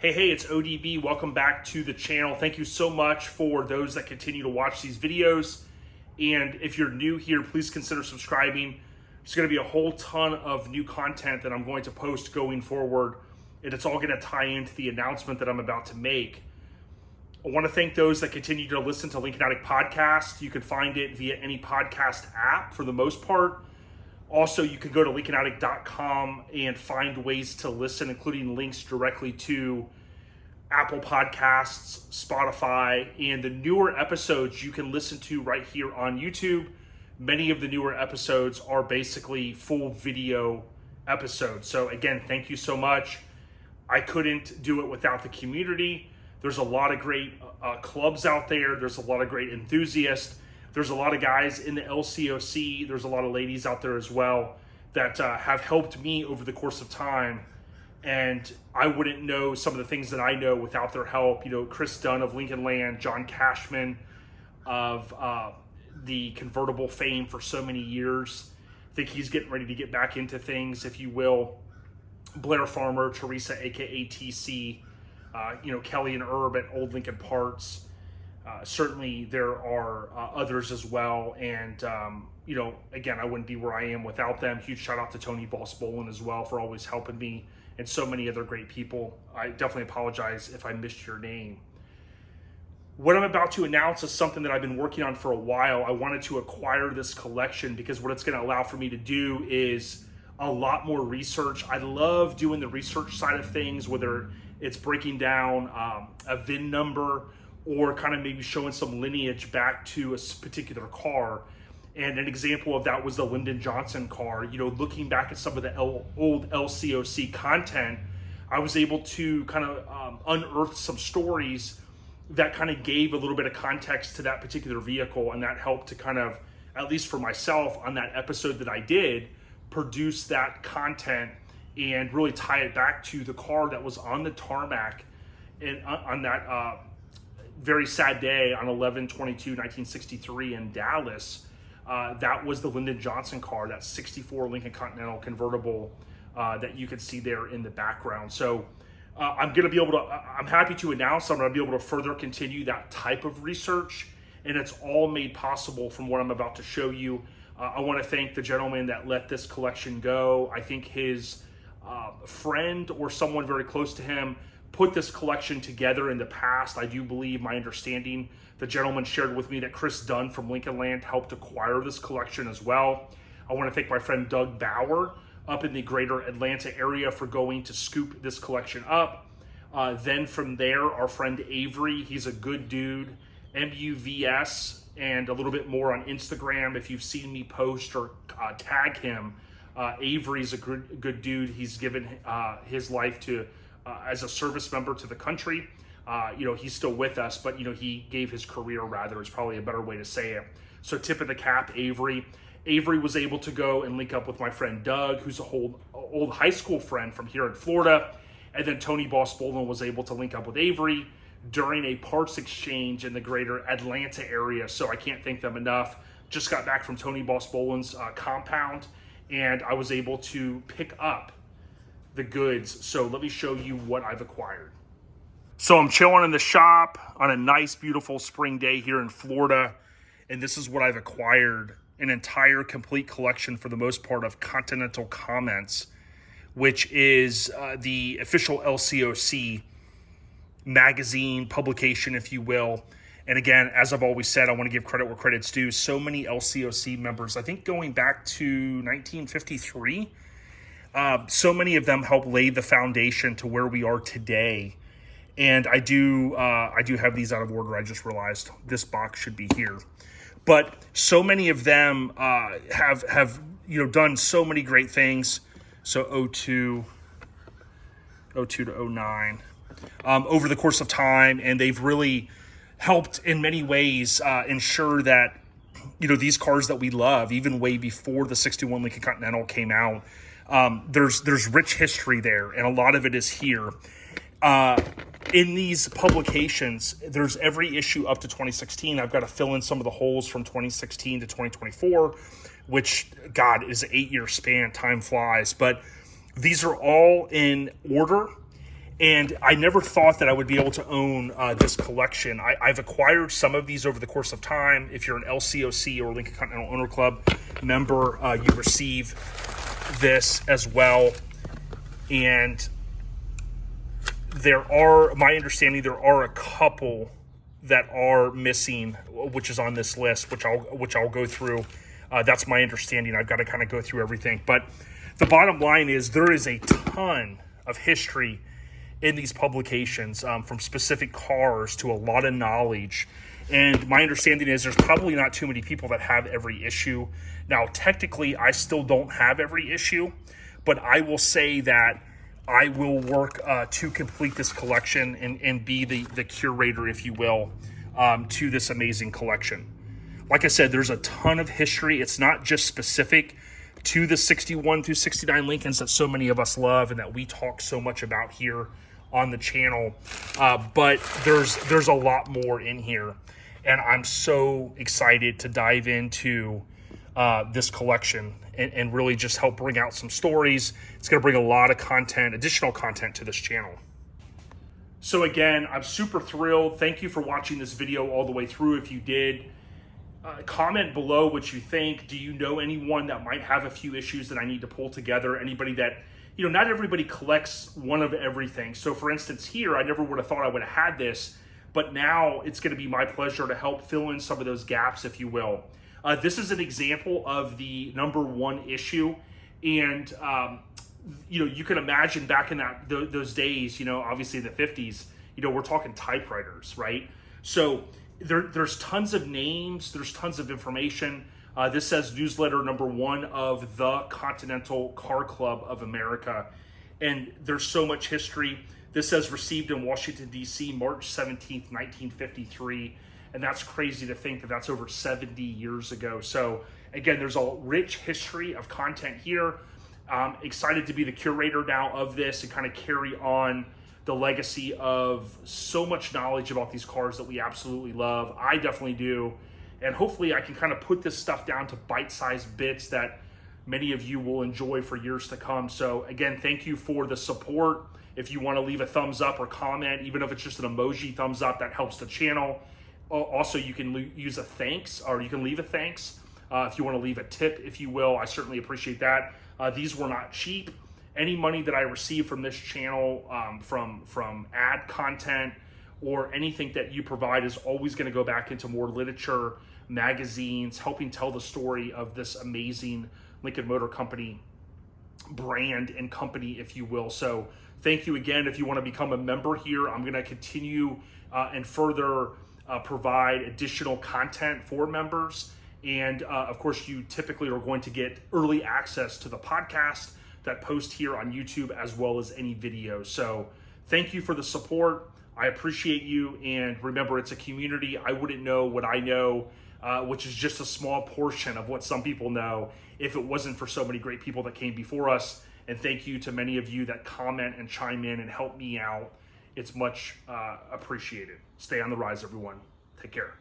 Hey, it's ODB. Welcome back to the channel. Thank you so much for those that continue to watch these videos. And if you're new here, please consider subscribing. There's going to be a whole ton of new content that I'm going to post going forward, and it's all going to tie into the announcement that I'm about to make. I want to thank those that continue to listen to Lincoln Addict podcast. You can find it via any podcast app for the most part. Also, you can go to lincolnaddict.com and find ways to listen, including links directly to Apple Podcasts, Spotify, and the newer episodes you can listen to right here on YouTube. Many of the newer episodes are basically full video episodes. So again, thank you so much. I couldn't do it without the community. There's a lot of great clubs out there. There's a lot of great enthusiasts. There's a lot of guys in the LCOC. There's a lot of ladies out there as well that have helped me over the course of time. And I wouldn't know some of the things that I know without their help. You know, Chris Dunn of Lincoln Land, John Cashman of the convertible fame for so many years. I think he's getting ready to get back into things, if you will. Blair Farmer, Teresa, aka TC, Kelly and Herb at Old Lincoln Parts. Certainly there are others as well. And, again, I wouldn't be where I am without them. Huge shout out to Tony Boss Bolin as well for always helping me, and so many other great people. I definitely apologize if I missed your name. What I'm about to announce is something that I've been working on for a while. I wanted to acquire this collection because what it's going to allow for me to do is a lot more research. I love doing the research side of things, whether it's breaking down a VIN number or kind of maybe showing some lineage back to a particular car. And an example of that was the Lyndon Johnson car. Looking back at some of the old LCOC content, I was able to kind of unearth some stories that kind of gave a little bit of context to that particular vehicle, and that helped to kind of, at least for myself on that episode that I did, produce that content and really tie it back to the car that was on the tarmac and on that very sad day on 11/22/1963 in Dallas. That was the Lyndon Johnson car, that 64 Lincoln Continental convertible that you can see there in the background. So I'm happy to announce I'm going to be able to further continue that type of research, and it's all made possible from what I'm about to show you. I want to thank the gentleman that let this collection go. I think his friend or someone very close to him put this collection together in the past. I do believe, my understanding, the gentleman shared with me that Chris Dunn from Lincoln Land helped acquire this collection as well. I want to thank my friend Doug Bauer up in the greater Atlanta area for going to scoop this collection up. Then from there, our friend Avery, he's a good dude, MUVS, and a little bit more on Instagram. If you've seen me post or tag him, Avery's a good dude. He's given his life to as a service member to the country. He's still with us, but he gave his career, rather, is probably a better way to say it. So tip of the cap, Avery. Avery was able to go and link up with my friend Doug, who's an old high school friend from here in Florida. And then Tony Boss Bolin was able to link up with Avery during a parts exchange in the greater Atlanta area. So I can't thank them enough. Just got back from Tony Boss Bolin's compound, and I was able to pick up the goods. So let me show you what I've acquired. So I'm chilling in the shop on a nice, beautiful spring day here in Florida, and this is what I've acquired: an entire complete collection, for the most part, of Continental Comments, which is the official LCOC magazine publication, if you will. And again, as I've always said, I want to give credit where credit's due. So many LCOC members, I think going back to 1953, so many of them helped lay the foundation to where we are today. And I do have these out of order. I just realized this box should be here. But so many of them have done so many great things. So 02 to 09 over the course of time, and they've really helped in many ways ensure that these cars that we love, even way before the 61 Lincoln Continental came out, there's rich history there, and a lot of it is here. In these publications, there's every issue up to 2016. I've got to fill in some of the holes from 2016 to 2024, which, God, is an 8-year span. Time flies. But these are all in order, And I never thought that I would be able to own this collection. I've acquired some of these over the course of time. If you're an LCOC or Lincoln Continental Owner Club member, you receive this as well. And my understanding, there are a couple that are missing, which is on this list, which I'll go through. That's my understanding. I've got to kind of go through everything. But the bottom line is there is a ton of history in these publications, from specific cars to a lot of knowledge. And my understanding is there's probably not too many people that have every issue. Now, technically, I still don't have every issue, but I will say that I will work to complete this collection and be the curator, if you will, to this amazing collection. Like I said, there's a ton of history. It's not just specific to the 61 through 69 Lincolns that so many of us love and that we talk so much about here on the channel, but there's a lot more in here, and I'm so excited to dive into this collection and really just help bring out some stories. It's going to bring a lot of content, additional content to this channel. So again, I'm super thrilled. Thank you for watching this video all the way through. If you did, comment below what you think. Do you know anyone that might have a few issues that I need to pull together? Anybody that, not everybody collects one of everything. So for instance here, I never would have thought I would have had this, but now it's going to be my pleasure to help fill in some of those gaps, if you will. This is an example of the #1 issue. And, you can imagine back in those days, obviously the 50s, we're talking typewriters, right? So there's tons of names, there's tons of information. This says newsletter #1 of the Continental Car Club of America. And there's so much history. This says received in Washington, D.C., March 17th, 1953. And that's crazy to think that that's over 70 years ago. So again, there's a rich history of content here. I'm excited to be the curator now of this and kind of carry on the legacy of so much knowledge about these cars that we absolutely love. I definitely do. And hopefully I can kind of put this stuff down to bite-sized bits that many of you will enjoy for years to come. So again, thank you for the support. If you want to leave a thumbs up or comment, even if it's just an emoji thumbs up, that helps the channel. Also, you can use a thanks, or you can leave a thanks. If you want to leave a tip, if you will, I certainly appreciate that. These were not cheap. Any money that I receive from this channel, from ad content or anything that you provide, is always going to go back into more literature, magazines, helping tell the story of this amazing Lincoln Motor Company brand and company, if you will. So thank you again. If you want to become a member here, I'm going to continue and further provide additional content for members. And of course, you typically are going to get early access to the podcast that post here on YouTube, as well as any videos. So thank you for the support. I appreciate you. And remember, it's a community. I wouldn't know what I know, which is just a small portion of what some people know, if it wasn't for so many great people that came before us. And thank you to many of you that comment and chime in and help me out. It's much appreciated. Stay on the rise, everyone. Take care.